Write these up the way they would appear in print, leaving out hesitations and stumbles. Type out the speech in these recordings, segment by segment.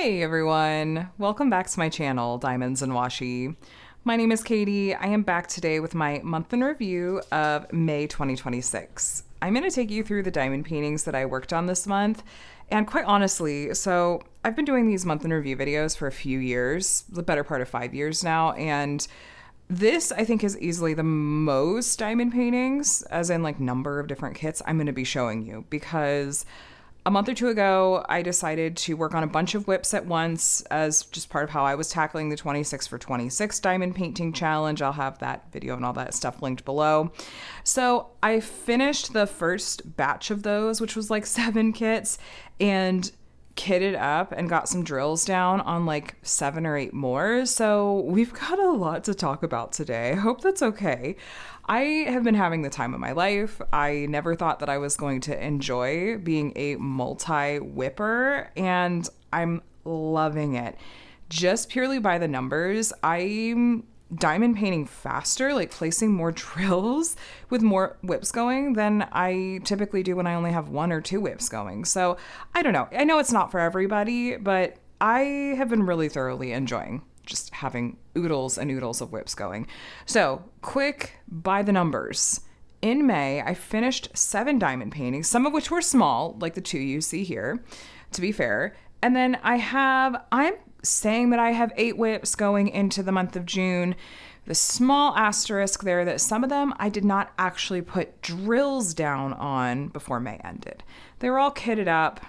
Hey everyone, welcome back to my channel, Diamonds and Washi. My name is Katie. I am back today with my month in review of May 2026. I'm going to take you through the diamond paintings that I worked on this month. And quite honestly, so I've been doing these month in review videos for a few years, the better part of 5 years now, and this I think is easily the most diamond paintings, as in like number of different kits, I'm going to be showing you, because a month or two ago, I decided to work on a bunch of whips at once as just part of how I was tackling the 26 for 26 diamond painting challenge. I'll have that video and all that stuff linked below. So I finished the first batch of those, which was like 7 kits, and kitted up and got some drills down on like 7 or 8 more. So we've got a lot to talk about today. I hope that's okay. I have been having the time of my life. I never thought that I was going to enjoy being a multi-whipper, and I'm loving it. Just purely by the numbers, I'm diamond painting faster, like placing more drills with more whips going than I typically do when I only have 1 or 2 whips going. So I don't know. I know it's not for everybody, but I have been really thoroughly enjoying just having oodles and oodles of whips going. So quick by the numbers. In May, I finished 7 diamond paintings, some of which were small, like the 2 you see here, to be fair. And then I'm saying that I have 8 whips going into the month of June. The small asterisk there that some of them I did not actually put drills down on before May ended. They were all kitted up.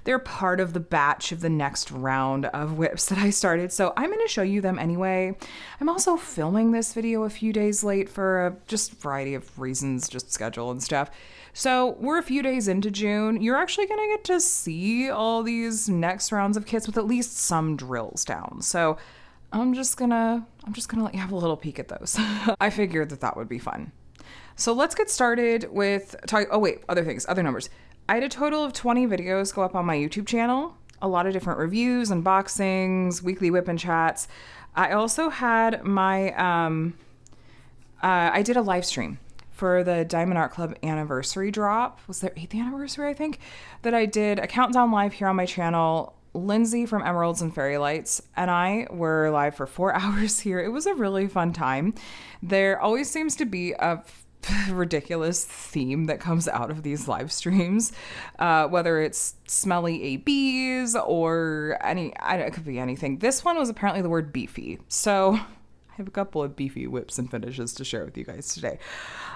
They're part of the batch of the next round of whips that I started, so I'm going to show you them anyway. I'm also filming this video a few days late for a just variety of reasons, just schedule and stuff. So we're a few days into June. You're actually going to get to see all these next rounds of kits with at least some drills down. So I'm just gonna let you have a little peek at those. I figured that would be fun. So let's get started with other numbers. I had a total of 20 videos go up on my YouTube channel, a lot of different reviews, unboxings, weekly whip and chats. I also had my, I did a live stream for the Diamond Art Club anniversary drop. Was their 8th anniversary, I think? That I did a countdown live here on my channel. Lindsay from Emeralds and Fairy Lights and I were live for 4 hours here. It was a really fun time. There always seems to be a ridiculous theme that comes out of these live streams, whether it's smelly ABs or it could be anything. This one was apparently the word beefy, so I have a couple of beefy whips and finishes to share with you guys today.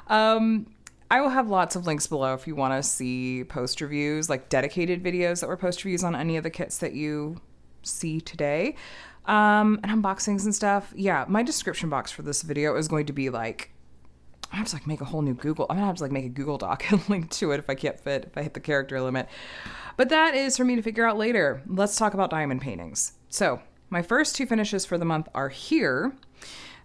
I will have lots of links below if you want to see post reviews, like dedicated videos that were post reviews on any of the kits that you see today, and unboxings and stuff. Yeah, my description box for this video is going to be like, I have to make a whole new Google. I'm gonna have to make a Google Doc and link to it if I hit the character limit. But that is for me to figure out later. Let's talk about diamond paintings. So my first 2 finishes for the month are here.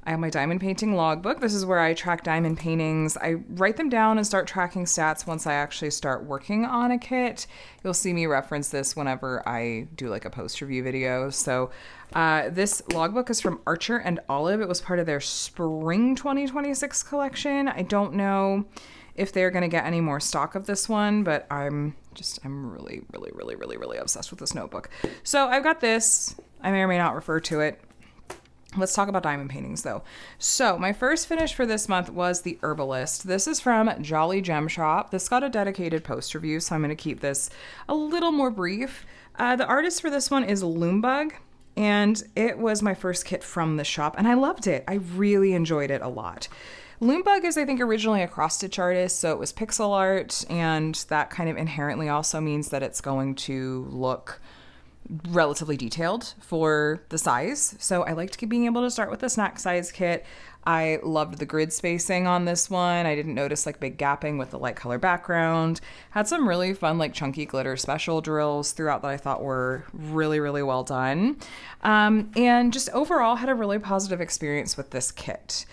I have my diamond painting logbook. This is where I track diamond paintings. I write them down and start tracking stats once I actually start working on a kit. You'll see me reference this whenever I do like a post review video. So this logbook is from Archer and Olive. It was part of their spring 2026 collection. I don't know if they're going to get any more stock of this one, but I'm really, really, really, really, really obsessed with this notebook. So I've got this. I may or may not refer to it. Let's talk about diamond paintings though. So my first finish for this month was the Herbalist. This is from Jolly Gem Shop. This got a dedicated post review, so I'm going to keep this a little more brief. The artist for this one is Loombug, and it was my first kit from the shop, and I loved it. I really enjoyed it a lot. Loombug is, I think, originally a cross-stitch artist, so it was pixel art, and that kind of inherently also means that it's going to look relatively detailed for the size. So I liked being able to start with a snack size kit. I loved the grid spacing on this one. I didn't notice big gapping with the light color background. Had some really fun chunky glitter special drills throughout that I thought were really, really well done. And just overall had a really positive experience with this kit.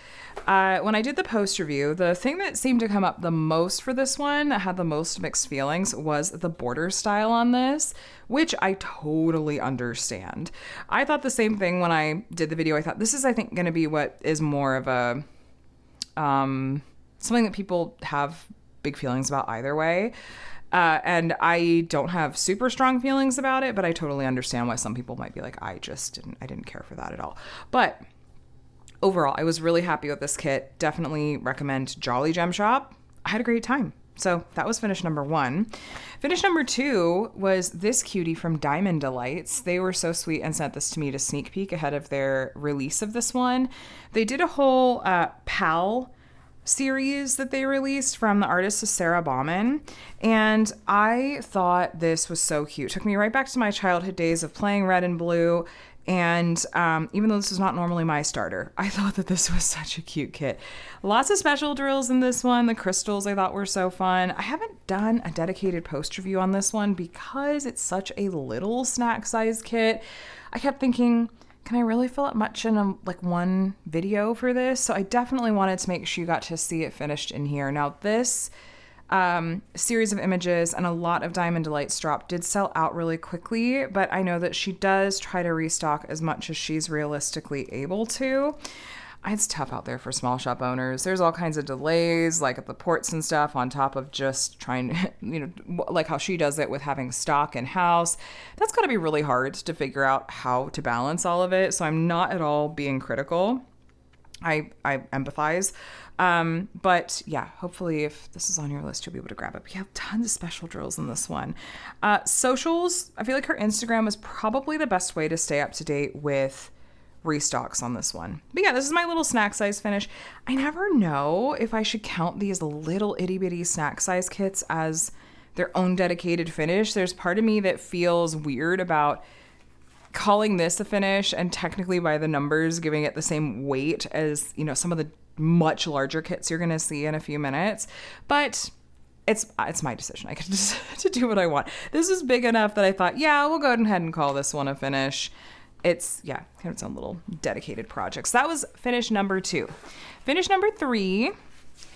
When I did the post review, the thing that seemed to come up the most for this one, that had the most mixed feelings, was the border style on this, which I totally understand. I thought the same thing when I did the video. I thought this is, I think, going to be what is more of a something that people have big feelings about either way. And I don't have super strong feelings about it, but I totally understand why some people might be like, I didn't care for that at all. But overall, I was really happy with this kit. Definitely recommend Jolly Gem Shop. I had a great time. So that was finish number 1. Finish number 2 was this cutie from Diamond Delights. They were so sweet and sent this to me to sneak peek ahead of their release of this one. They did a whole PAL series that they released from the artist Sarah Bauman, and I thought this was so cute. It took me right back to my childhood days of playing red and blue. And even though this is not normally my starter, I thought that this was such a cute kit. Lots of special drills in this one. The crystals I thought were so fun. I haven't done a dedicated post review on this one because it's such a little snack size kit. I kept thinking, can I really fill up much in one video for this? So I definitely wanted to make sure you got to see it finished in here. Now this series of images and a lot of Diamond Delights drop did sell out really quickly, but I know that she does try to restock as much as she's realistically able to. It's tough out there for small shop owners. There's all kinds of delays, like at the ports and stuff, on top of just trying to, like how she does it with having stock in house. That's got to be really hard to figure out how to balance all of it. So I'm not at all being critical. I empathize. But yeah, hopefully if this is on your list, you'll be able to grab it. We have tons of special drills in this one. Socials, I feel like her Instagram is probably the best way to stay up to date with restocks on this one. But yeah, this is my little snack size finish. I never know if I should count these little itty bitty snack size kits as their own dedicated finish. There's part of me that feels weird about calling this a finish and technically by the numbers giving it the same weight as, some of the much larger kits you're going to see in a few minutes. But it's my decision. I get to do what I want. This is big enough that I thought, yeah, we'll go ahead and call this one a finish. It's, kind of its own little dedicated project. So that was finish number 2. Finish number 3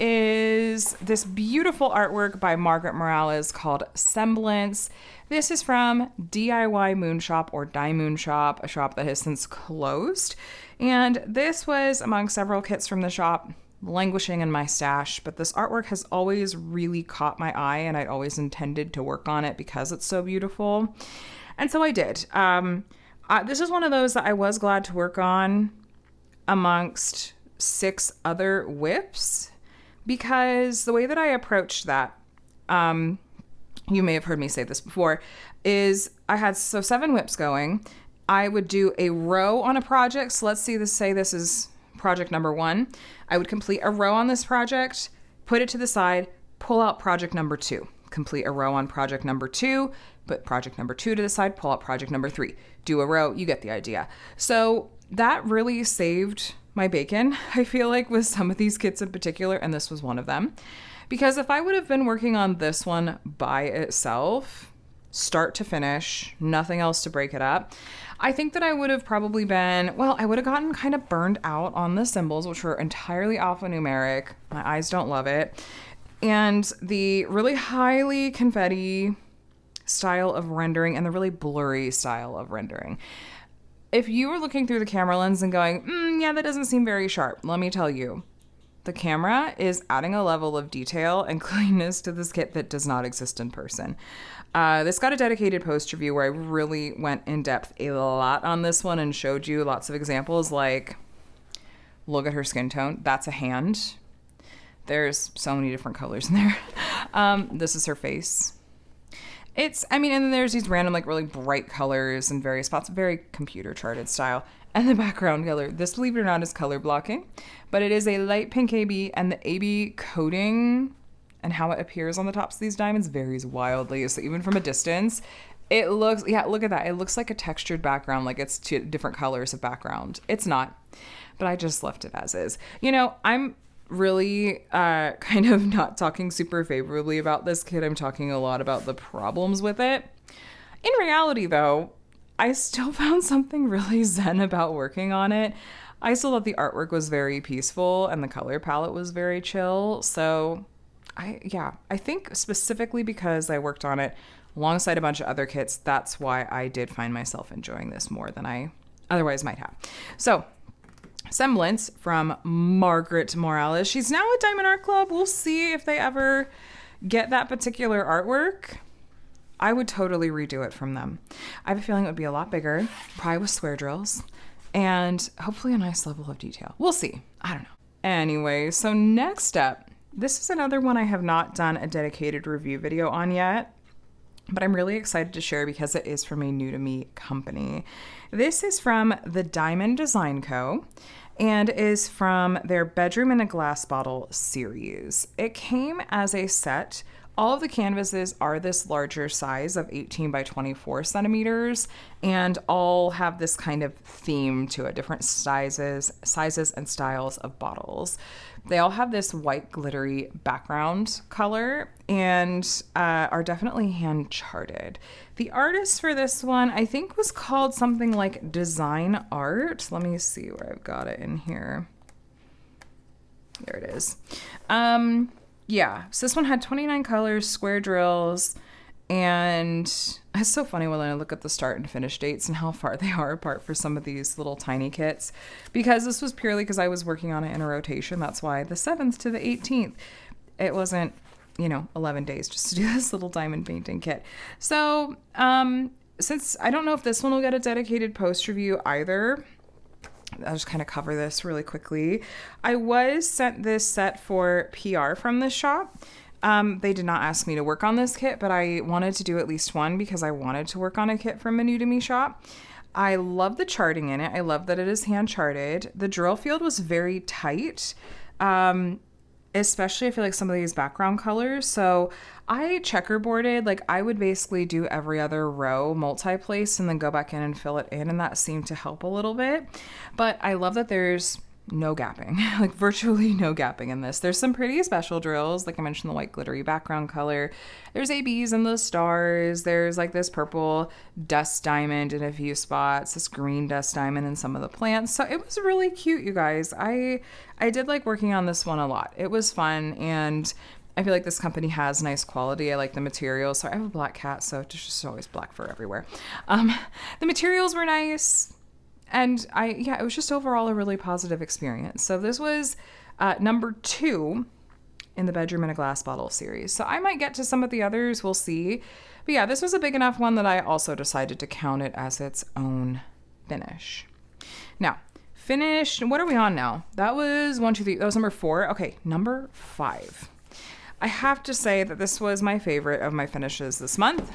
is this beautiful artwork by Margaret Morales called Semblance. This is from DIYMoon Shop or DIYMoon Shop, a shop that has since closed. And this was among several kits from the shop languishing in my stash, but this artwork has always really caught my eye and I'd always intended to work on it because it's so beautiful. And so I did. This is one of those that I was glad to work on amongst 6 other whips because the way that I approached that, you may have heard me say this before, is I had 7 whips going. I would do a row on a project. So let's say this is project number 1. I would complete a row on this project, put it to the side, pull out project number 2. Complete a row on project number 2, put project number 2 to the side, pull out project number 3. Do a row, you get the idea. So that really saved my bacon, I feel like, with some of these kits in particular, and this was one of them. Because if I would have been working on this one by itself, start to finish, nothing else to break it up, I think that I would have probably been, I would have gotten kind of burned out on the symbols, which were entirely alphanumeric. My eyes don't love it. And the really highly confetti style of rendering and the really blurry style of rendering. If you were looking through the camera lens and going, yeah, that doesn't seem very sharp, let me tell you, the camera is adding a level of detail and cleanness to this kit that does not exist in person. This got a dedicated post review where I really went in depth a lot on this one and showed you lots of examples like, look at her skin tone. That's a hand. There's so many different colors in there. This is her face. And then there's these random, really bright colors in various spots, very computer charted style. And the background color, this, believe it or not, is color blocking, but it is a light pink AB, and the AB coating and how it appears on the tops of these diamonds varies wildly. So even from a distance, it looks, look at that. It looks like a textured background, like it's 2 different colors of background. It's not, but I just left it as is. I'm really kind of not talking super favorably about this kit. I'm talking a lot about the problems with it. In reality, though, I still found something really zen about working on it. I still thought the artwork was very peaceful and the color palette was very chill. So I think specifically because I worked on it alongside a bunch of other kits, that's why I did find myself enjoying this more than I otherwise might have. So Semblance from Margaret Morales. She's now at Diamond Art Club. We'll see if they ever get that particular artwork, I would totally redo it from them. I have a feeling it would be a lot bigger, probably with square drills, and hopefully a nice level of detail. We'll see. I don't know. Anyway, so next up, this is another one I have not done a dedicated review video on yet, but I'm really excited to share because it is from a new to me company. This is from the Diamond Design Co. and is from their Bedroom in a Glass Bottle series. It came as a set. All of the canvases are this larger size of 18 by 24 centimeters, and all have this kind of theme to it, different sizes and styles of bottles. They all have this white glittery background color and are definitely hand charted. The artist for this one, I think, was called something like Design Art. Let me see where I've got it in here. There it is. Yeah, so this one had 29 colors, square drills, and it's so funny when I look at the start and finish dates and how far they are apart for some of these little tiny kits, because this was purely because I was working on it in a rotation. That's why the 7th to the 18th, it wasn't, 11 days just to do this little diamond painting kit. So, since I don't know if this one will get a dedicated post review either, I'll just kind of cover this really quickly. I was sent this set for PR from this shop. They did not ask me to work on this kit, but I wanted to do at least one because I wanted to work on a kit from a new to me shop. I love the charting in it. I love that it is hand charted. The drill field was very tight, especially I feel like some of these background colors. So I checkerboarded, like I would basically do every other row multi-place and then go back in and fill it in, and that seemed to help a little bit. But I love that there's no gapping, like virtually no gapping in this. There's some pretty special drills, like I mentioned, the white glittery background color. There's ABs and the stars. There's like this purple dust diamond in a few spots, this green dust diamond in some of the plants. So it was really cute, you guys. I did like working on this one a lot. It was fun, and I feel like this company has nice quality. I like the materials. So I have a black cat, so it's just always black fur everywhere. The materials were nice. And it was just overall a really positive experience. So this was number 2 in the Bedroom in a Glass Bottle series. So I might get to some of the others. We'll see. But yeah, this was a big enough one that I also decided to count it as its own finish. Now, finish. What are we on now? That was 1, 2, 3. That was number 4. Okay, number 5. I have to say that this was my favorite of my finishes this month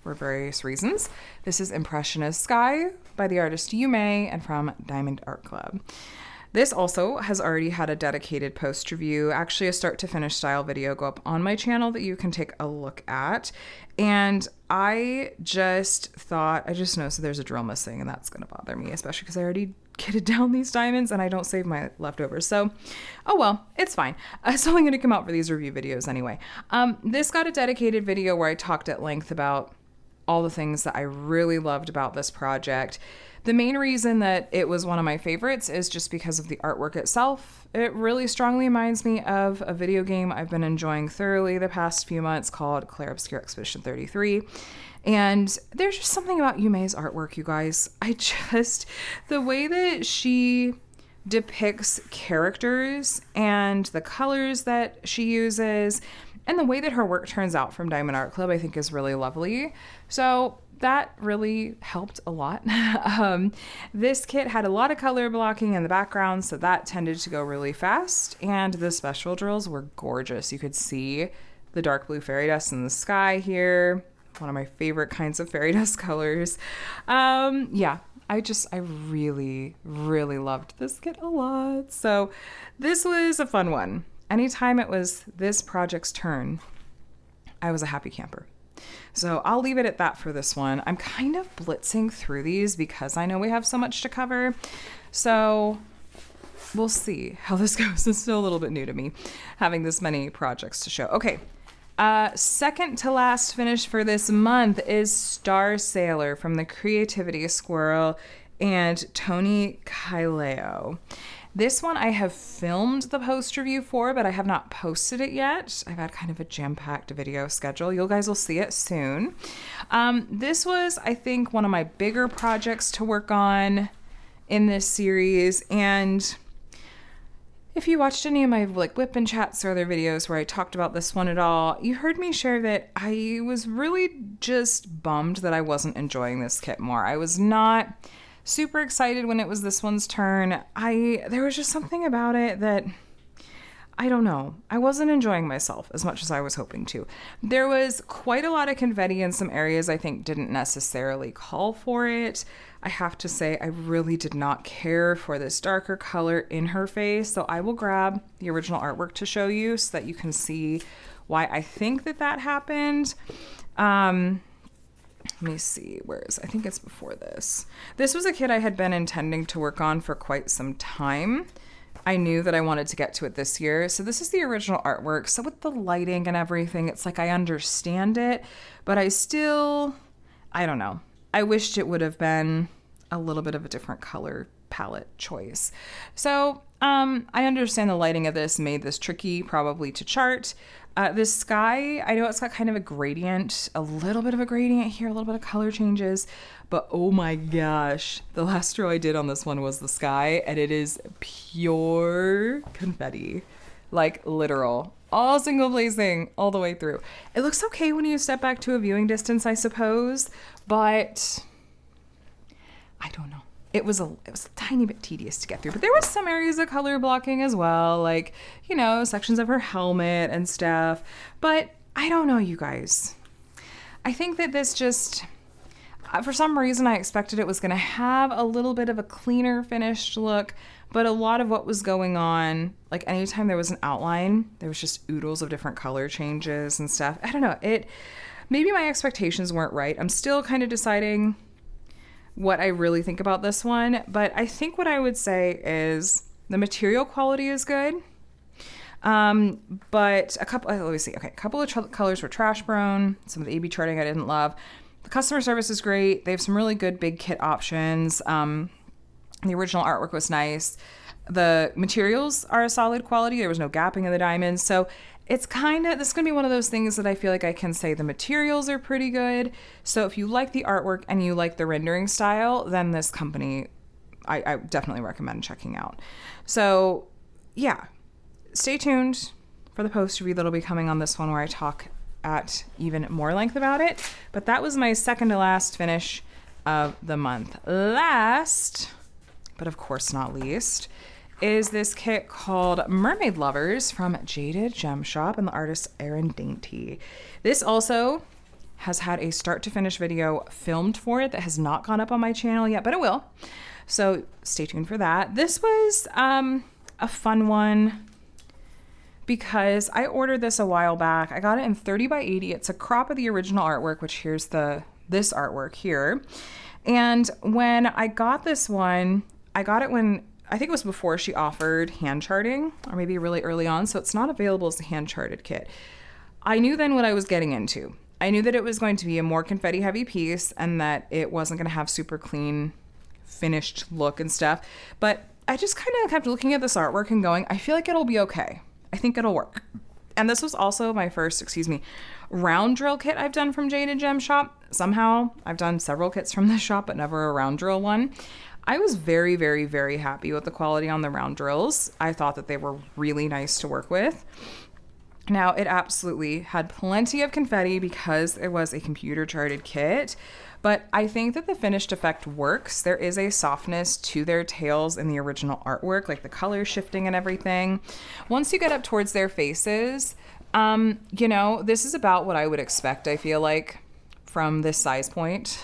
for various reasons. This is Impressionist Sky by the artist Yume and from Diamond Art Club. This also has already had a dedicated post review, actually a start to finish style video go up on my channel that you can take a look at. And I just noticed that there's a drill missing, and that's going to bother me, especially because I already kitted down these diamonds and I don't save my leftovers. So, oh well, it's fine. It's only going to come out for these review videos anyway. This got a dedicated video where I talked at length about all the things that I really loved about this project. The main reason that it was one of my favorites is just because of the artwork itself. It really strongly reminds me of a video game I've been enjoying thoroughly the past few months called Claire Obscure Expedition 33. And there's just something about Yume's artwork, you guys. The way that she depicts characters and the colors that she uses and the way that her work turns out from Diamond Art Club, I think is really lovely. So that really helped a lot. This kit had a lot of color blocking in the background, so that tended to go really fast. And the special drills were gorgeous. You could see the dark blue fairy dust in the sky here. One of my favorite kinds of fairy dust colors. I really, really loved this kit a lot. So this was a fun one. Anytime it was this project's turn, I was a happy camper. So I'll leave it at that for this one. I'm kind of blitzing through these because I know we have so much to cover. So we'll see how this goes. It's still a little bit new to me, having this many projects to show. Okay. Second to last finish for this month is Star Sailor from the Creativity Squirrel and Tony Kaileo. This one I have filmed the post review for, but I have not posted it yet. I've had kind of a jam-packed video schedule. You guys will see it soon. This was, I think, one of my bigger projects to work on in this series, and If you watched any of my like whip and chats or other videos where I talked about this one at all, you heard me share that I was really just bummed that I wasn't enjoying this kit more. I was not super excited when it was this one's turn. There was just something about it that, I don't know. I wasn't enjoying myself as much as I was hoping to. There was quite a lot of confetti in some areas I think didn't necessarily call for it. I have to say I really did not care for this darker color in her face. So I will grab the original artwork to show you so that you can see why I think that happened. Let me see, I think it's before this. This was a kit I had been intending to work on for quite some time. I knew that I wanted to get to it this year. So this is the original artwork. So with the lighting and everything, it's like I understand it, but I don't know. I wished it would have been a little bit of a different color palette choice. So I understand the lighting of this made this tricky probably to chart. This sky, I know it's got kind of a gradient, a little bit of a gradient here, a little bit of color changes, but oh my gosh, the last row I did on this one was the sky, and it is pure confetti, like literal, all single blazing all the way through. It looks okay when you step back to a viewing distance, I suppose, but I don't know. It was a tiny bit tedious to get through, but there was some areas of color blocking as well, like, you know, sections of her helmet and stuff. But I don't know, you guys. I think that this just, for some reason, I expected it was going to have a little bit of a cleaner finished look, but a lot of what was going on, like anytime there was an outline, there was just oodles of different color changes and stuff. I don't know. Maybe my expectations weren't right. I'm still kind of deciding what I really think about this one, but I think what I would say is the material quality is good, but a couple of colors were trash brown. Some of the AB charting I didn't love. The customer service is great. They have some really good big kit options. The original artwork was nice. The materials are a solid quality. There was no gapping in the diamonds, so this is going to be one of those things that I feel like I can say the materials are pretty good. So if you like the artwork and you like the rendering style, then this company, I definitely recommend checking out. So yeah, stay tuned for the post review that'll be coming on this one where I talk at even more length about it. But that was my second to last finish of the month. Last, but of course not least, is this kit called Mermaid Lovers from Jaded Gem Shop and the artist Erin Dainty. This also has had a start to finish video filmed for it that has not gone up on my channel yet, but it will. So stay tuned for that. This was a fun one because I ordered this a while back. I got it in 30 by 80. It's a crop of the original artwork, which here's this artwork here. And when I got this one, I got it when I think it was before she offered hand charting, or maybe really early on, so it's not available as a hand charted kit. I knew then what I was getting into. I knew that it was going to be a more confetti heavy piece and that it wasn't going to have super clean finished look and stuff, but I just kind of kept looking at this artwork and going, I feel like it'll be okay. I think it'll work. And this was also my first, round drill kit I've done from Jaded Gem Shop. Somehow I've done several kits from this shop, but never a round drill one. I was very, very, very happy with the quality on the round drills. I thought that they were really nice to work with. Now, it absolutely had plenty of confetti because it was a computer charted kit, but I think that the finished effect works. There is a softness to their tails in the original artwork, like the color shifting and everything. Once you get up towards their faces, this is about what I would expect, I feel like, from this size point.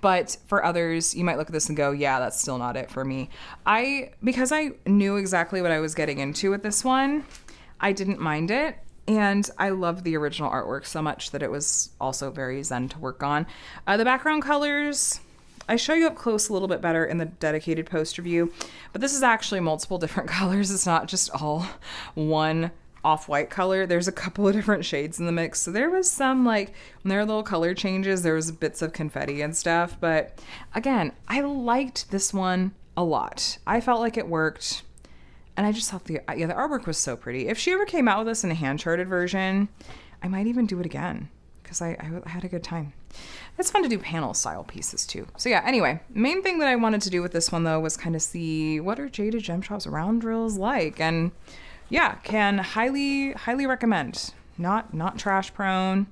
But for others, you might look at this and go, yeah, that's still not it for me. Because I knew exactly what I was getting into with this one, I didn't mind it. And I loved the original artwork so much that it was also very zen to work on. The background colors, I show you up close a little bit better in the dedicated post review, but this is actually multiple different colors. It's not just all one off-white color. There's a couple of different shades in the mix. So there was some, like, when there were little color changes, there was bits of confetti and stuff. But again, I liked this one a lot. I felt like it worked. And I just thought the artwork was so pretty. If she ever came out with this in a hand-charted version, I might even do it again. because I had a good time. It's fun to do panel style pieces too. So yeah, anyway, main thing that I wanted to do with this one though was kind of see what are Jaded Gem Shop's round drills like, and yeah, can highly recommend. Not trash prone,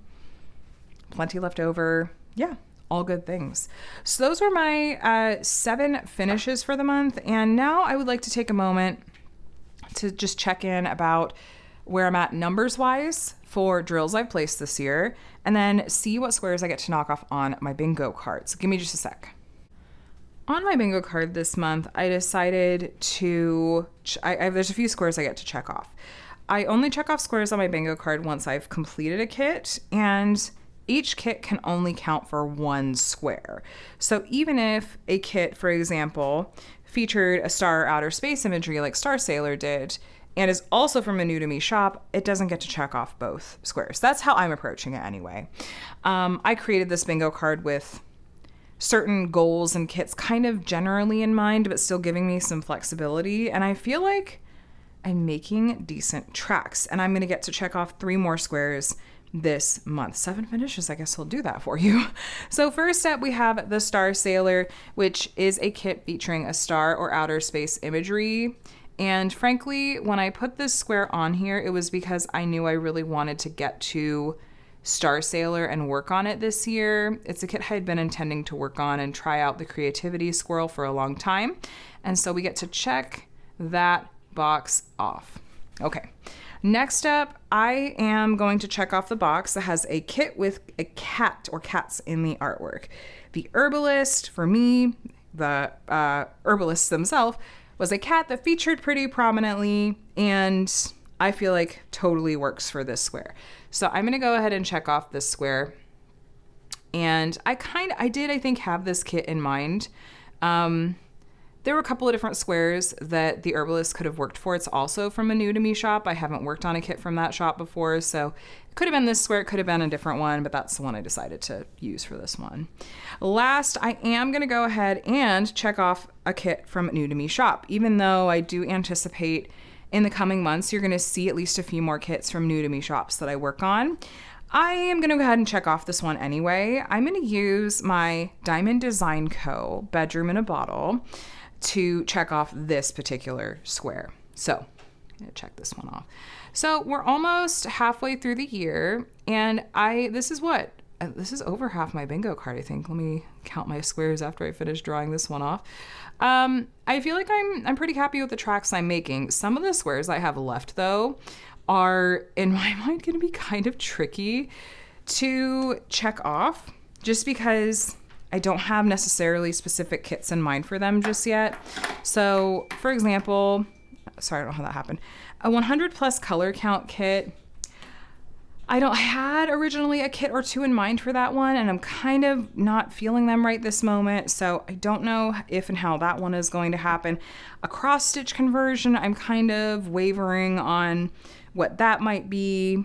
plenty left over. Yeah, all good things. So those were my 7 finishes for the month, and now I would like to take a moment to just check in about where I'm at numbers wise for drills I've placed this year, and then see what squares I get to knock off on my bingo cards. Give me just a sec. On my bingo card this month, I decided to, there's a few squares I get to check off. I only check off squares on my bingo card once I've completed a kit, and each kit can only count for 1 square. So even if a kit, for example, featured a star or outer space imagery like Star Sailor did, and is also from a new to me shop, it doesn't get to check off both squares. That's how I'm approaching it anyway. I created this bingo card with certain goals and kits kind of generally in mind, but still giving me some flexibility. And I feel like I'm making decent tracks, and I'm going to get to check off 3 more squares this month. 7 finishes, I guess I'll do that for you. So first up, we have the Star Sailor, which is a kit featuring a star or outer space imagery. And frankly, when I put this square on here, it was because I knew I really wanted to get to Star Sailor and work on it this year. It's a kit I had been intending to work on and try out the creativity squirrel for a long time. And so we get to check that box off. Okay. Next up, I am going to check off the box that has a kit with a cat or cats in the artwork. The herbalist, for me, the herbalists themselves, was a cat that featured pretty prominently, and I feel like totally works for this square. So I'm going to go ahead and check off this square. And I think have this kit in mind. There were a couple of different squares that the herbalist could have worked for. It's also from a new to me shop. I haven't worked on a kit from that shop before, so it could have been this square, it could have been a different one, but that's the one I decided to use for this one. Last, I am going to go ahead and check off a kit from a new to me shop, even though I do anticipate in the coming months you're going to see at least a few more kits from new to me shops that I work on. I am going to go ahead and check off this one anyway. I'm going to use my Diamond Design Co. Bedroom in a Bottle to check off this particular square. So I'm gonna check this one off. So we're almost halfway through the year, and this is over half my bingo card, I think. Let me count my squares after I finish drawing this one off. I feel like I'm pretty happy with the tracks I'm making. Some of the squares I have left though are in my mind gonna be kind of tricky to check off, just because I don't have necessarily specific kits in mind for them just yet. So, for example, sorry, I don't know how that happened. A 100 plus color count kit. I had originally a kit or 2 in mind for that one, and I'm kind of not feeling them right this moment. So I don't know if and how that one is going to happen. A cross stitch conversion, I'm kind of wavering on what that might be.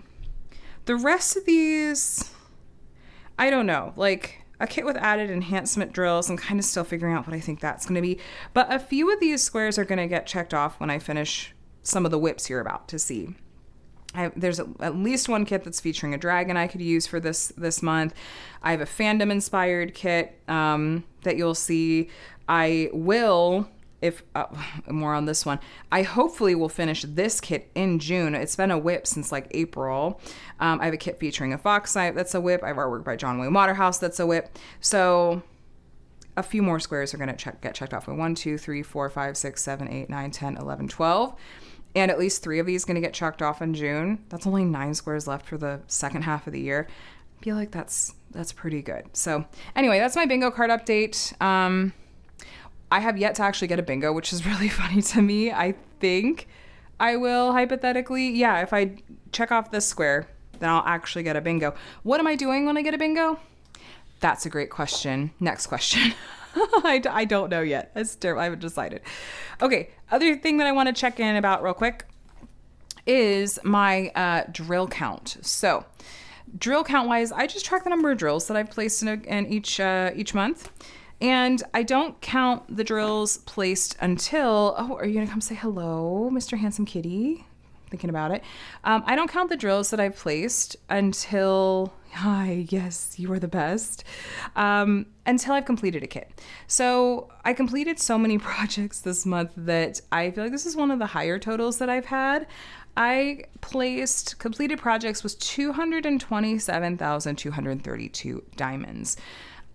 The rest of these, I don't know, like a kit with added enhancement drills. I'm kind of still figuring out what I think that's going to be. But a few of these squares are going to get checked off when I finish some of the whips you're about to see. There's at least one kit that's featuring a dragon I could use for this month. I have a fandom inspired kit that you'll see. I will, more on this one, I hopefully will finish this kit in June. It's been a whip since like April. I have a kit featuring a fox eye that's a whip. I have artwork by John Wayne Waterhouse that's a whip. So a few more squares are going to get checked off. 1, 2, 3, 4, 5, 6, 7, 8, 9, 10, 11, 12. And at least 3 of these going to get checked off in June. That's only 9 squares left for the second half of the year. I feel like that's pretty good. So anyway, that's my bingo card update. I have yet to actually get a bingo, which is really funny to me. I think I will hypothetically, if I check off this square, then I'll actually get a bingo. What am I doing when I get a bingo? That's a great question. Next question. I don't know yet. I haven't decided. Okay, other thing that I want to check in about real quick is my drill count. So drill count wise, I just track the number of drills that I've placed in each month. And I don't count the drills placed until, are you going to come say hello, Mr. Handsome Kitty? Thinking about it. I don't count the drills that I've placed until Hi, yes, you are the best. Until I've completed a kit. So I completed so many projects this month that I feel like this is one of the higher totals that I've had. I placed completed projects was 227,232 diamonds.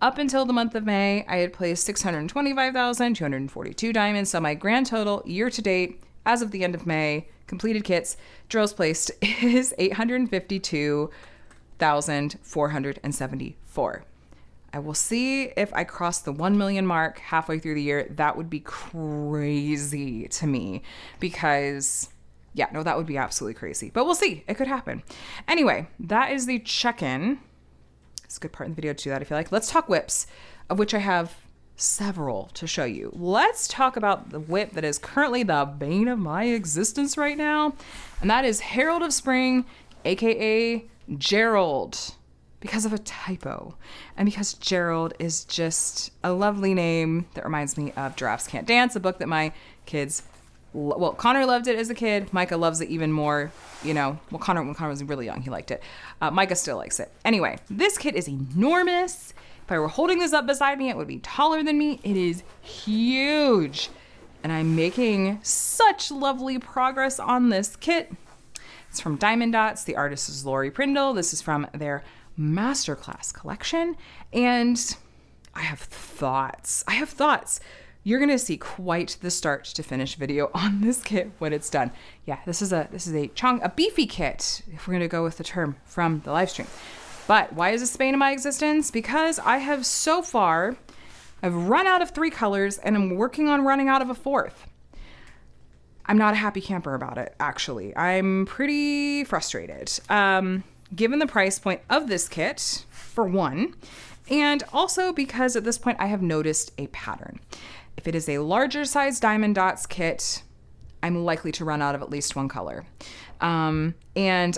Up until the month of May, I had placed 625,242 diamonds. So my grand total year to date, as of the end of May, completed kits, drills placed is 852,474. I will see if I cross the 1 million mark halfway through the year. That would be crazy to me because, yeah, no, that would be absolutely crazy. But we'll see. It could happen. Anyway, that is the check-in. It's a good part in the video to do that, I feel like. Let's talk whips, of which I have several to show you. Let's talk about the whip that is currently the bane of my existence right now, and that is Herald of Spring, aka Gerald, because of a typo, and because Gerald is just a lovely name that reminds me of Giraffes Can't Dance, a book that my kids, well, Connor loved it as a kid. Micah loves it even more. You know, well, when Connor was really young, he liked it. Micah still likes it. Anyway, this kit is enormous. If I were holding this up beside me, it would be taller than me. It is huge. And I'm making such lovely progress on this kit. It's from Diamond Dots. The artist is Lori Prindle. This is from their Masterclass collection. And I have thoughts. You're going to see quite the start to finish video on this kit when it's done. Yeah, this is a beefy kit, if we're going to go with the term from the live stream. But why is this the bane of my existence? Because I have so far, I've run out of 3 colors and I'm working on running out of a 4th. I'm not a happy camper about it, actually. I'm pretty frustrated. Given the price point of this kit, for one, and also because at this point I have noticed a pattern. If it is a larger size Diamond Dots kit, I'm likely to run out of at least 1 color. And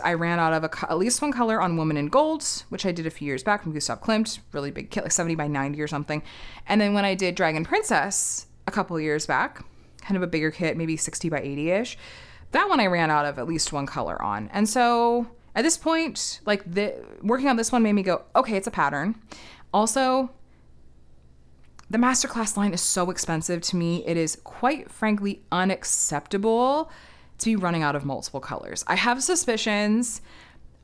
I ran out of at least 1 color on Woman in Gold, which I did a few years back from Gustav Klimt, really big kit, like 70 by 90 or something. And then when I did Dragon Princess a couple years back, kind of a bigger kit, maybe 60 by 80-ish, that one I ran out of at least 1 color on. And so at this point, like working on this one made me go, okay, it's a pattern. Also, the Masterclass line is so expensive to me. It is quite frankly unacceptable to be running out of multiple colors. I have suspicions.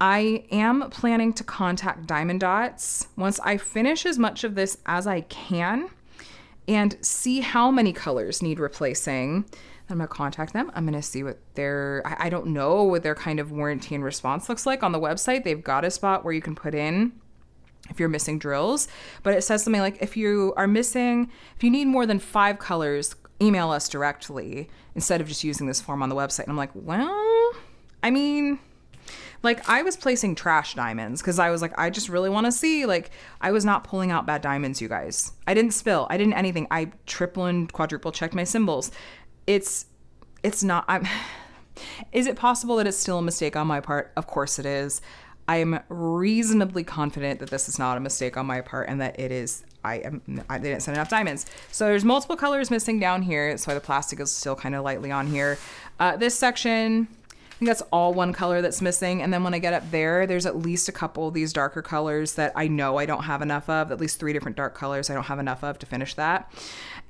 I am planning to contact Diamond Dots once I finish as much of this as I can and see how many colors need replacing. I'm going to contact them. I'm going to see what I don't know what their kind of warranty and response looks like. On the website, they've got a spot where you can put in if you're missing drills, but it says something like, if you need more than 5 colors, email us directly instead of just using this form on the website. And I'm like, well, I mean, like, I was placing trash diamonds because I was like, I just really want to see, like, I was not pulling out bad diamonds, you guys. I didn't spill. I didn't anything. I triple and quadruple checked my symbols. It's not, is it possible that it's still a mistake on my part? Of course it is. I am reasonably confident that this is not a mistake on my part and that it is, they didn't send enough diamonds. So there's multiple colors missing down here. That's why the plastic is still kind of lightly on here. This section, I think that's all 1 color that's missing. And then when I get up there, there's at least a couple of these darker colors that I know I don't have enough of, at least 3 different dark colors I don't have enough of to finish that.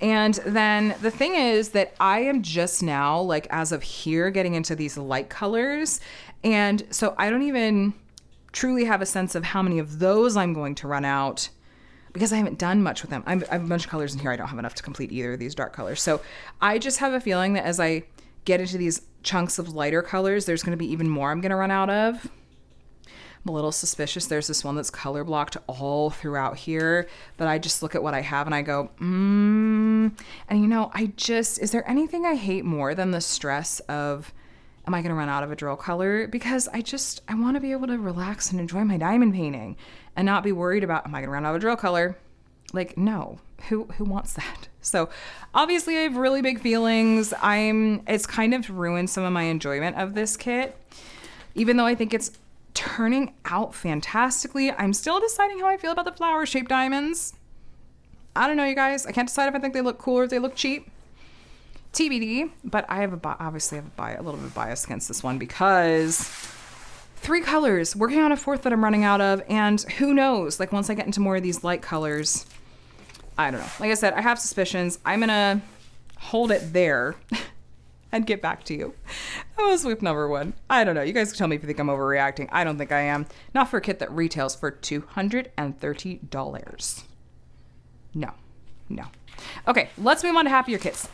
And then the thing is that I am just now, like as of here, getting into these light colors. And so I don't even truly have a sense of how many of those I'm going to run out because I haven't done much with them. I have a bunch of colors in here. I don't have enough to complete either of these dark colors. So I just have a feeling that as I get into these chunks of lighter colors, there's going to be even more I'm going to run out of. I'm a little suspicious. There's this one that's color blocked all throughout here, but I just look at what I have and I go, and you know, is there anything I hate more than the stress of, am I going to run out of a drill color? Because I want to be able to relax and enjoy my diamond painting and not be worried about, am I going to run out of a drill color? Like, no, who wants that? So obviously I have really big feelings. It's kind of ruined some of my enjoyment of this kit. Even though I think it's turning out fantastically, I'm still deciding how I feel about the flower shaped diamonds. I don't know, you guys. I can't decide if I think they look cool or if they look cheap. TBD, but I have obviously have a little bit of bias against this one because 3 colors, working on a 4th that I'm running out of, and who knows, like once I get into more of these light colors, I don't know. Like I said, I have suspicions. I'm gonna hold it there and get back to you. That was whip number 1. I don't know. You guys can tell me if you think I'm overreacting. I don't think I am. Not for a kit that retails for $230. No. Okay, let's move on to happier kits.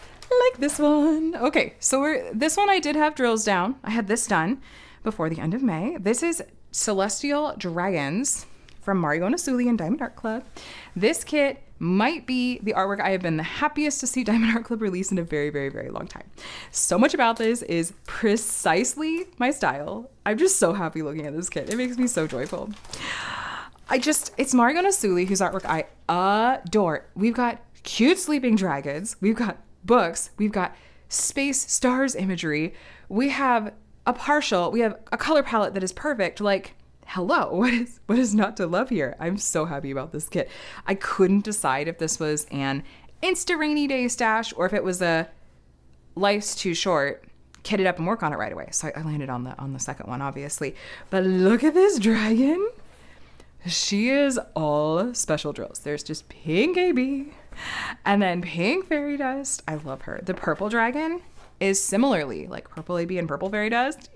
Like this one. Okay, so this one I did have drills down. I had this done before the end of May. This is Celestial Dragons from Mario Nasuli and Diamond Art Club. This kit might be the artwork I have been the happiest to see Diamond Art Club release in a very, very, very long time. So much about this is precisely my style. I'm just so happy looking at this kit. It makes me so joyful. It's Mario Nasuli, whose artwork I adore. We've got cute sleeping dragons. We've got books. We've got space stars imagery. We have a color palette that is perfect. Like, hello, what is not to love here? I'm so happy about this kit. I couldn't decide if this was an insta rainy day stash or if it was a life's too short, kit it up and work on it right away. So I landed on the second one, obviously. But look at this dragon. She is all special drills. There's just pink AB and then pink fairy dust. I love her. The purple dragon is similarly like purple AB and purple fairy dust.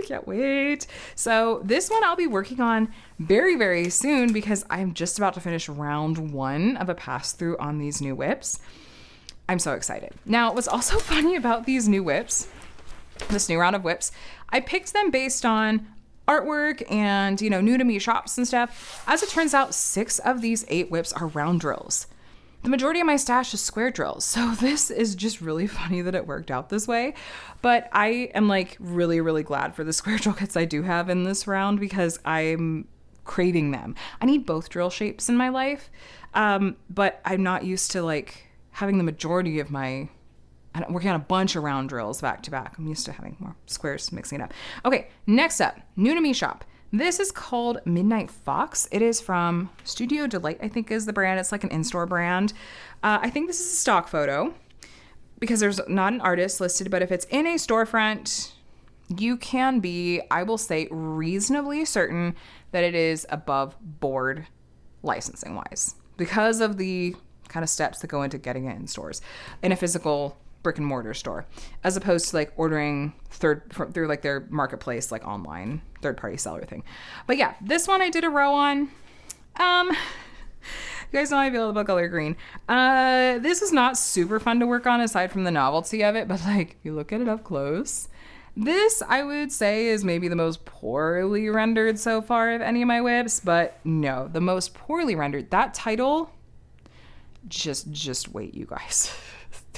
Can't wait. So this one I'll be working on very, very soon because I'm just about to finish round 1 of a pass through on these new whips. I'm so excited. Now, what's also funny about these new whips, this new round of whips, I picked them based on artwork and, new to me shops and stuff. As it turns out, 6 of these 8 whips are round drills. The majority of my stash is square drills. So this is just really funny that it worked out this way. But I am like really, really glad for the square drill kits I do have in this round because I'm craving them. I need both drill shapes in my life. But I'm not used to like having the majority of I'm working on a bunch of round drills back to back. I'm used to having more squares, mixing it up. Okay, next up, new to me shop. This is called Midnight Fox. It is from Studio Delight, I think is the brand. It's like an in-store brand. I think this is a stock photo because there's not an artist listed, but if it's in a storefront, you can be, I will say, reasonably certain that it is above board licensing wise because of the kind of steps that go into getting it in stores in a physical brick and mortar store, as opposed to like ordering through like their marketplace, like online third party seller thing. But yeah, this one I did a row on. You guys know how I feel about color green. This is not super fun to work on aside from the novelty of it, but like you look at it up close. This I would say is maybe the most poorly rendered so far of any of my whips, but no, the most poorly rendered. That title, just wait, you guys.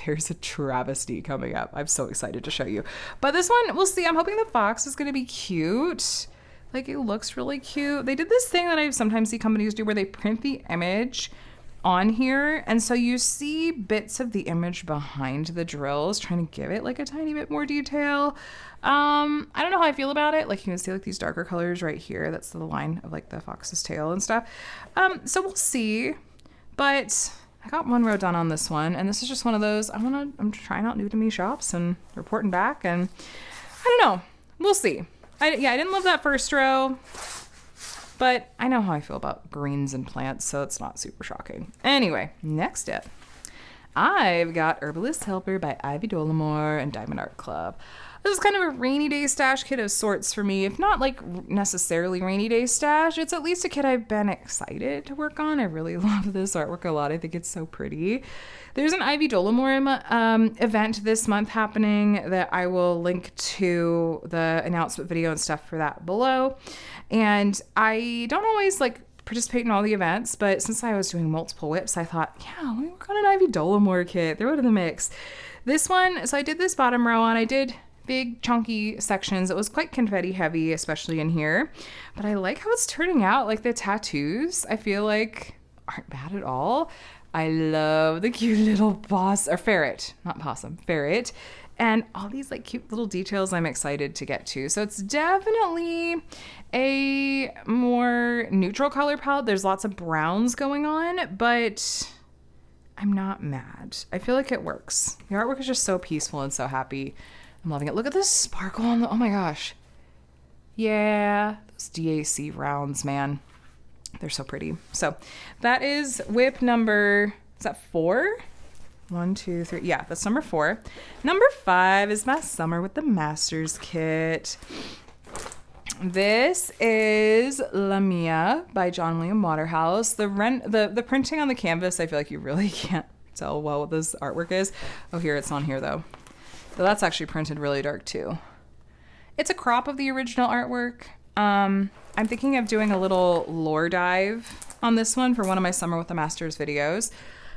There's a travesty coming up. I'm so excited to show you. But this one, we'll see. I'm hoping the fox is going to be cute. Like, it looks really cute. They did this thing that I sometimes see companies do where they print the image on here. And so you see bits of the image behind the drills, trying to give it like a tiny bit more detail. I don't know how I feel about it. Like, you can see like these darker colors right here. That's the line of like the fox's tail and stuff. So we'll see. But I got one row done on this one, and this is just one of those, I'm trying out new to me shops and reporting back, and I don't know. We'll see. I didn't love that first row, but I know how I feel about greens and plants, so it's not super shocking. Anyway, next up, I've got Herbalist Helper by Ivy Dollamore and Diamond Art Club. This is kind of a rainy day stash kit of sorts for me. If not like necessarily rainy day stash, it's at least a kit I've been excited to work on. I really love this artwork a lot. I think it's so pretty. There's an Ivy Dollamore event this month happening that I will link to the announcement video and stuff for that below. And I don't always like participate in all the events, but since I was doing multiple whips, I thought, yeah, let me work on an Ivy Dollamore kit, throw it in the mix. This one, so I did this bottom row on, I did big chunky sections. It was quite confetti heavy, especially in here, but I like how it's turning out. Like the tattoos, I feel like aren't bad at all. I love the cute little ferret, not possum, ferret, and all these like cute little details I'm excited to get to. So it's definitely a more neutral color palette. There's lots of browns going on, but I'm not mad. I feel like it works. The artwork is just so peaceful and so happy. I'm loving it. Look at this sparkle on the, oh my gosh. Yeah, those DAC rounds, man. They're so pretty. So that is whip number, is that 4? 1, 2, 3. Yeah, that's number 4. Number 5 is my Summer with the Masters kit. This is La Mia by John William Waterhouse. The printing on the canvas, I feel like you really can't tell well what this artwork is. Oh, here, it's on here though. So that's actually printed really dark too. It's a crop of the original artwork. I'm thinking of doing a little lore dive on this one for one of my Summer with the Masters videos.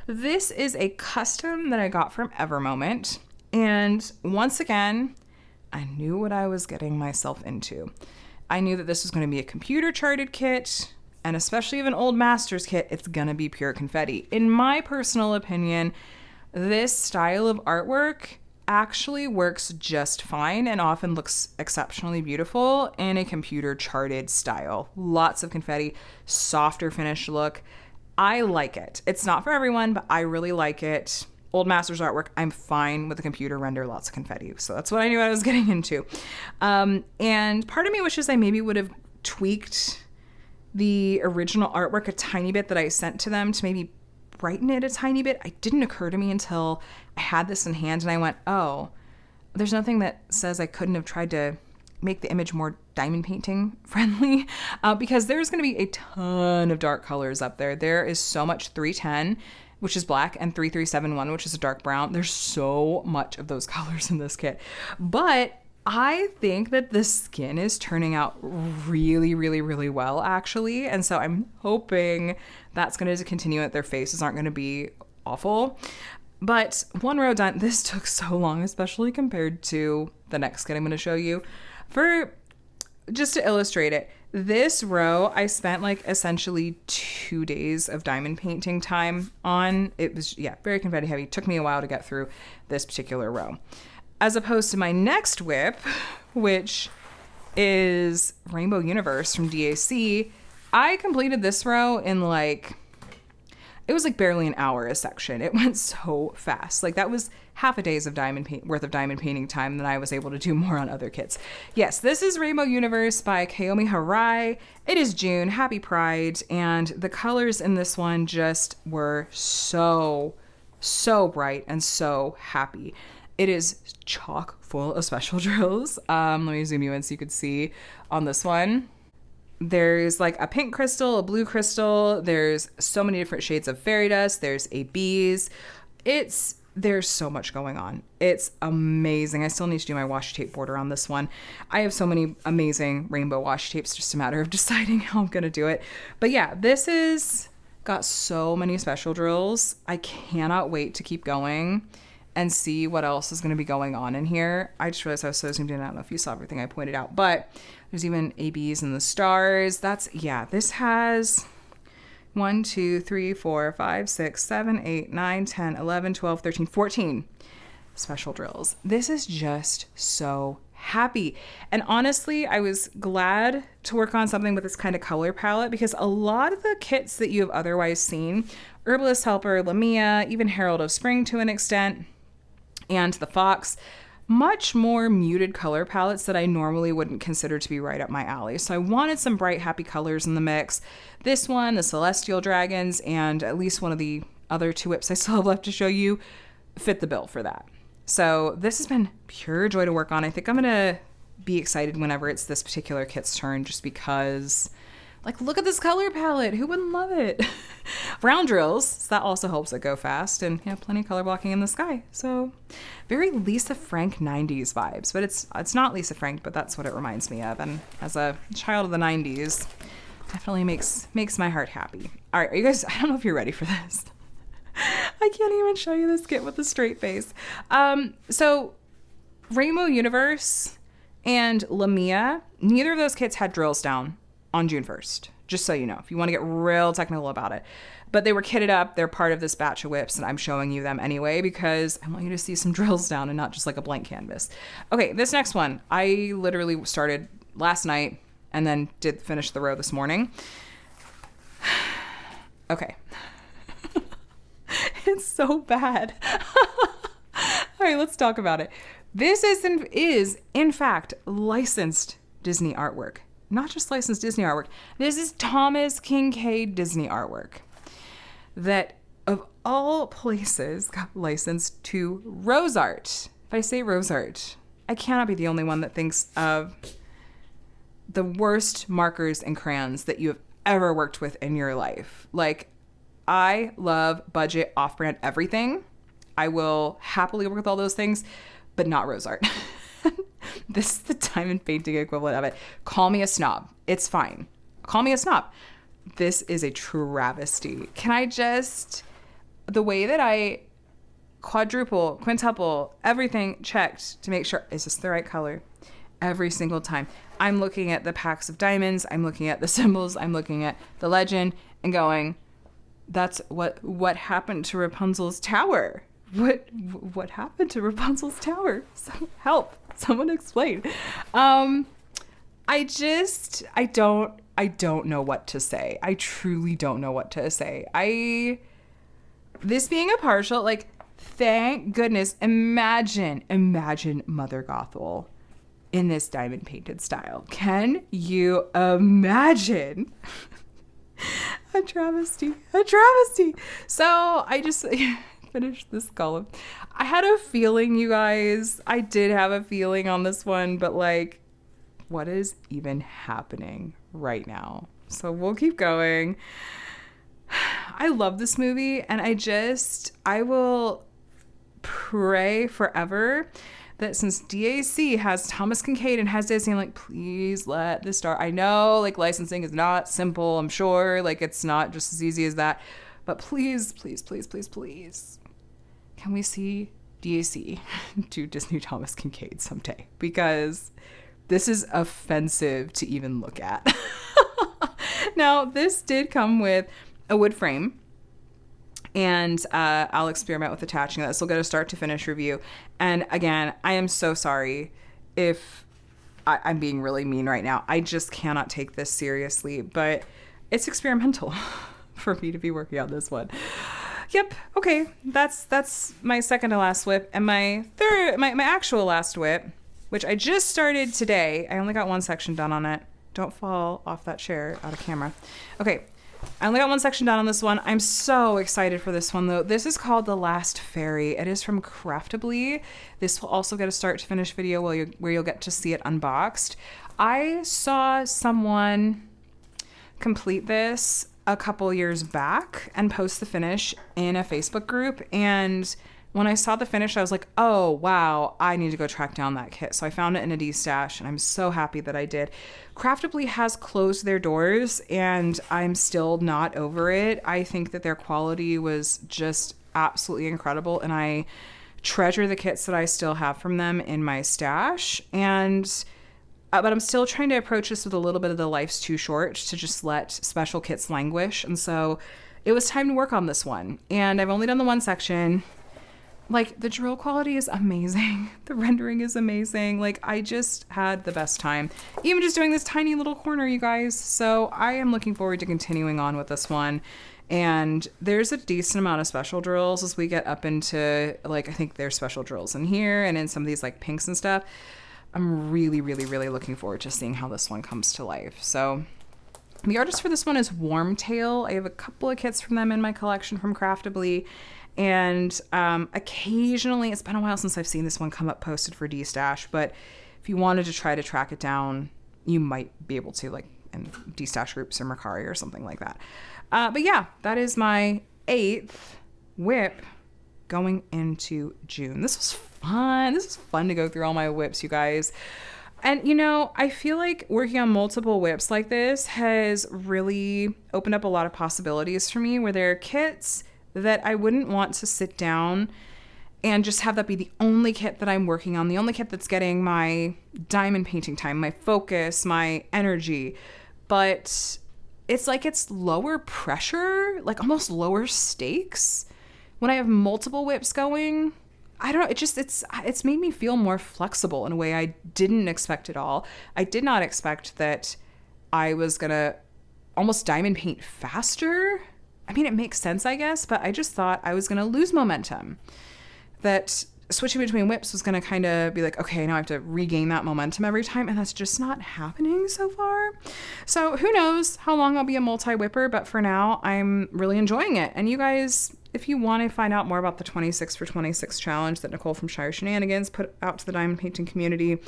This is a custom that I got from Evermoment. And once again, I knew what I was getting myself into. I knew that this was going to be a computer charted kit, and especially of an old Masters kit, it's going to be pure confetti. In my personal opinion, this style of artwork actually works just fine and often looks exceptionally beautiful in a computer charted style. Lots of confetti, softer finish look. I like it. It's not for everyone, but I really like it. Old Masters artwork, I'm fine with the computer render, lots of confetti. So that's what I knew I was getting into. And part of me wishes I maybe would have tweaked the original artwork a tiny bit that I sent to them to maybe brighten it a tiny bit. It didn't occur to me until I had this in hand and I went, oh, there's nothing that says I couldn't have tried to make the image more diamond painting friendly, because there's going to be a ton of dark colors up there. There is so much 310, which is black, and 3371, which is a dark brown. There's so much of those colors in this kit. But I think that the skin is turning out really, really, really well, actually. And so I'm hoping that's going to continue, that their faces aren't going to be awful. But one row done. This took so long, especially compared to the next kit I'm going to show you. Just to illustrate it, this row I spent like essentially 2 days of diamond painting time on. It was, very confetti heavy. It took me a while to get through this particular row. As opposed to my next whip, which is Rainbow Universe from DAC, I completed this row in it was barely an hour a section. It went so fast. That was half a day's of worth of diamond painting time, that I was able to do more on other kits. Yes, this is Rainbow Universe by Kaomi Harai. It is June. Happy Pride. And the colors in this one just were so, so bright and so happy. It is chock full of special drills. Let me zoom you in so you could see on this one. There's a pink crystal, a blue crystal. There's so many different shades of fairy dust. There's ABs. There's so much going on. It's amazing. I still need to do my washi tape border on this one. I have so many amazing rainbow washi tapes, just a matter of deciding how I'm going to do it. But yeah, this is got so many special drills. I cannot wait to keep going and see what else is going to be going on in here. I just realized I was so zoomed in. I don't know if you saw everything I pointed out, but there's even ABs and the stars. This has 1, 2, 3, 4, 5, 6, 7, 8, 9, 10, 11, 12, 13, 14 special drills. This is just so happy. And honestly, I was glad to work on something with this kind of color palette, because a lot of the kits that you have otherwise seen, Herbalist Helper, Lamia, even Herald of Spring to an extent, and the Fox, much more muted color palettes that I normally wouldn't consider to be right up my alley. So I wanted some bright, happy colors in the mix. This one, the Celestial Dragons, and at least one of the other 2 whips I still have left to show you fit the bill for that. So this has been pure joy to work on. I think I'm going to be excited whenever it's this particular kit's turn, just because, look at this color palette. Who wouldn't love it? Round drills, so that also helps it go fast, and plenty of color blocking in the sky. So very Lisa Frank 90s vibes, but it's not Lisa Frank, but that's what it reminds me of. And as a child of the 90s, definitely makes my heart happy. All right, are you guys, I don't know if you're ready for this. I can't even show you this kit with a straight face. So Rainbow Universe and Lamia, neither of those kits had drills down on June 1st. Just so you know, if you want to get real technical about it. But they were kitted up. They're part of this batch of whips, and I'm showing you them anyway because I want you to see some drills down and not just a blank canvas. Okay, this next one, I literally started last night and then did finish the row this morning. Okay. It's so bad. All right, let's talk about it. This is in fact licensed Disney artwork. Not just licensed Disney artwork. This is Thomas Kinkade Disney artwork that, of all places, got licensed to RoseArt. If I say RoseArt, I cannot be the only one that thinks of the worst markers and crayons that you have ever worked with in your life. Like, I love budget, off-brand everything. I will happily work with all those things, but not RoseArt. This is the diamond painting equivalent of it. Call me a snob. It's fine. Call me a snob. This is a travesty. Can I just, the way that I quadruple, quintuple, everything checked to make sure, is this the right color? Every single time. I'm looking at the packs of diamonds. I'm looking at the symbols. I'm looking at the legend and going, that's what happened to Rapunzel's tower. What happened to Rapunzel's tower? Help. Someone explain. I don't know what to say. I truly don't know what to say. This being a partial, like, thank goodness, imagine Mother Gothel in this diamond painted style. Can you imagine? A travesty. So I just finished this column. I had a feeling, you guys. I did have a feeling on this one, but like, what is even happening right now? So we'll keep going. I love this movie, and I will pray forever that since DAC has Thomas Kinkade and has Disney, I'm like, please let this start. I know, like, licensing is not simple, I'm sure. Like, it's not just as easy as that. But please, please, please, please, please, can we see DAC do Disney Thomas Kinkade someday? Because this is offensive to even look at. Now, this did come with a wood frame. And I'll experiment with attaching that. So we'll get a start to finish review. And again, I am so sorry if I'm being really mean right now. I just cannot take this seriously. But it's experimental for me to be working on this one. Yep. Okay. That's my second to last whip. And my actual last whip, which I just started today. I only got one section done on it. Don't fall off that chair out of camera. Okay. I only got one section done on this one. I'm so excited for this one, though. This is called The Last Fairy. It is from Craftably. This will also get a start to finish video where you'll get to see it unboxed. I saw someone complete this a couple years back and post the finish in a Facebook group, and when I saw the finish, I was like, oh, wow, I need to go track down that kit. So I found it in a destash, and I'm so happy that I did. Craftably has closed their doors, and I'm still not over it. I think that their quality was just absolutely incredible, and I treasure the kits that I still have from them in my stash. But I'm still trying to approach this with a little bit of the life's too short to just let special kits languish. And so it was time to work on this one. And I've only done the one section. Like, the drill quality is amazing. The rendering is amazing. Like, I just had the best time. Even just doing this tiny little corner, you guys. So I am looking forward to continuing on with this one. And there's a decent amount of special drills as we get up into, like, I think there's special drills in here and in some of these, like, pinks and stuff. I'm really, really, really looking forward to seeing how this one comes to life. So the artist for this one is Warmtail. I have a couple of kits from them in my collection from Craftably. And occasionally, it's been a while since I've seen this one come up posted for destash, but if you wanted to try to track it down, you might be able to, like in destash groups or Mercari or something like that. But yeah, that is my 8th whip going into June. This was fun. This was fun to go through all my whips, you guys. And, you know, I feel like working on multiple whips like this has really opened up a lot of possibilities for me, where there are kits that I wouldn't want to sit down and just have that be the only kit that I'm working on, the only kit that's getting my diamond painting time, my focus, my energy. But it's like it's lower pressure, like almost lower stakes. When I have multiple whips going, I don't know, it's made me feel more flexible in a way I didn't expect at all. I did not expect that I was gonna almost diamond paint faster. I mean, it makes sense, I guess, but I just thought I was gonna lose momentum. That switching between whips was going to kind of be like, okay, now I have to regain that momentum every time. And that's just not happening so far. So who knows how long I'll be a multi-whipper, but for now, I'm really enjoying it. And you guys, if you want to find out more about the 26 for 26 challenge that Nicole from Shire Shenanigans put out to the diamond painting community,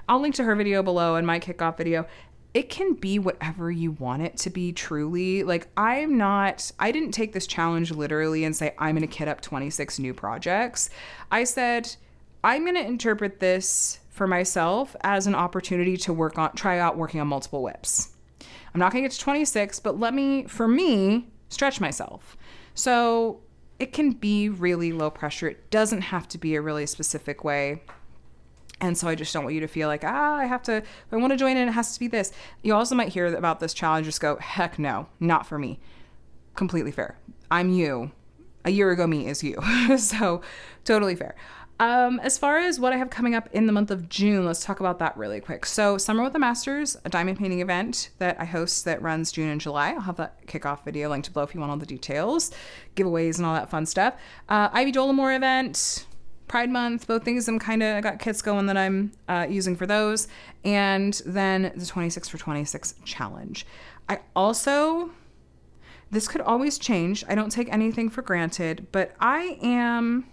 I'll link to her video below and my kickoff video. It can be whatever you want it to be, truly. Like, I didn't take this challenge literally and say, I'm going to kit up 26 new projects. I said, I'm going to interpret this for myself as an opportunity to try out working on multiple whips. I'm not going to get to 26, but for me, stretch myself. So it can be really low pressure. It doesn't have to be a really specific way. And so I just don't want you to feel like, if I want to join in, it has to be this. You also might hear about this challenge, just go, heck no, not for me. Completely fair. I'm you. A year ago me is you. So totally fair. As far as what I have coming up in the month of June, let's talk about that really quick. So Summer with the Masters, a diamond painting event that I host that runs June and July. I'll have that kickoff video linked below if you want all the details, giveaways and all that fun stuff. Ivy Dollamore event, Pride Month, both things I got kits going that I'm using for those. And then the 26 for 26 challenge. This could always change. I don't take anything for granted, but I am,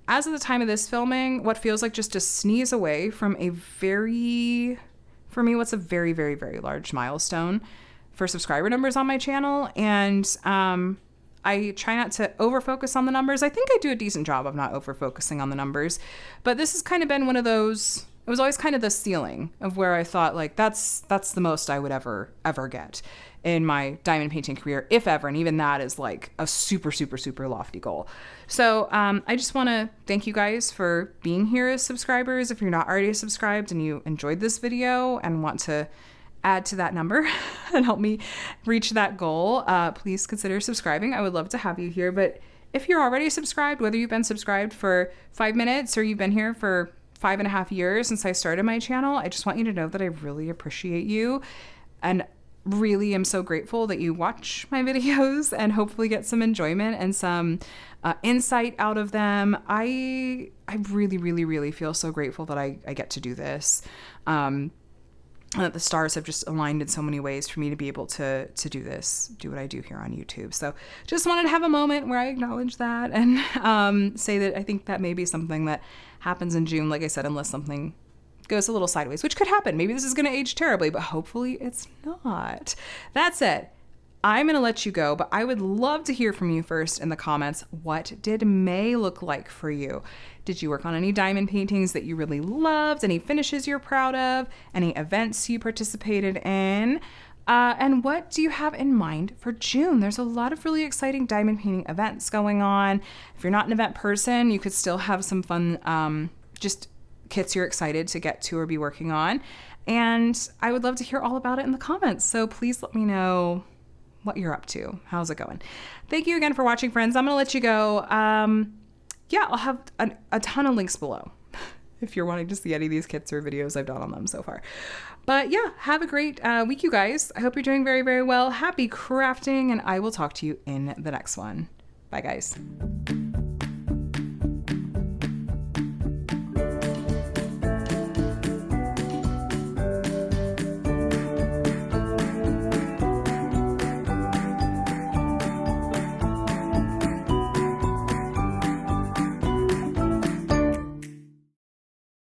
as of the time of this filming, what feels like just a sneeze away from what's a very, very, very large milestone for subscriber numbers on my channel. And I try not to over-focus on the numbers. I think I do a decent job of not over-focusing on the numbers. But this has kind of been one of those, it was always kind of the ceiling of where I thought, like, that's the most I would ever get in my diamond painting career, if ever. And even that is like a super, super, super lofty goal. So I just want to thank you guys for being here as subscribers. If you're not already subscribed and you enjoyed this video and want to add to that number and help me reach that goal, please consider subscribing. I would love to have you here. But if you're already subscribed, whether you've been subscribed for 5 minutes or you've been here for 5.5 years since I started my channel, I just want you to know that I really appreciate you and really am so grateful that you watch my videos and hopefully get some enjoyment and some insight out of them. I really, really, really feel so grateful that I get to do this. That the stars have just aligned in so many ways for me to be able to do what I do here on YouTube. So just wanted to have a moment where I acknowledge that and say that I think that may be something that happens in June, like I said, unless something goes a little sideways, which could happen. Maybe this is going to age terribly, but hopefully it's not. That's it. I'm going to let you go, but I would love to hear from you first in the comments. What did May look like for you? Did you work on any diamond paintings that you really loved? Any finishes you're proud of? Any events you participated in? And what do you have in mind for June? There's a lot of really exciting diamond painting events going on. If you're not an event person, you could still have some fun, just kits you're excited to get to or be working on. And I would love to hear all about it in the comments. So please let me know what you're up to. How's it going? Thank you again for watching, friends. I'm going to let you go. Yeah, I'll have a ton of links below if you're wanting to see any of these kits or videos I've done on them so far. But yeah, have a great week, you guys. I hope you're doing very, very well. Happy crafting, and I will talk to you in the next one. Bye, guys.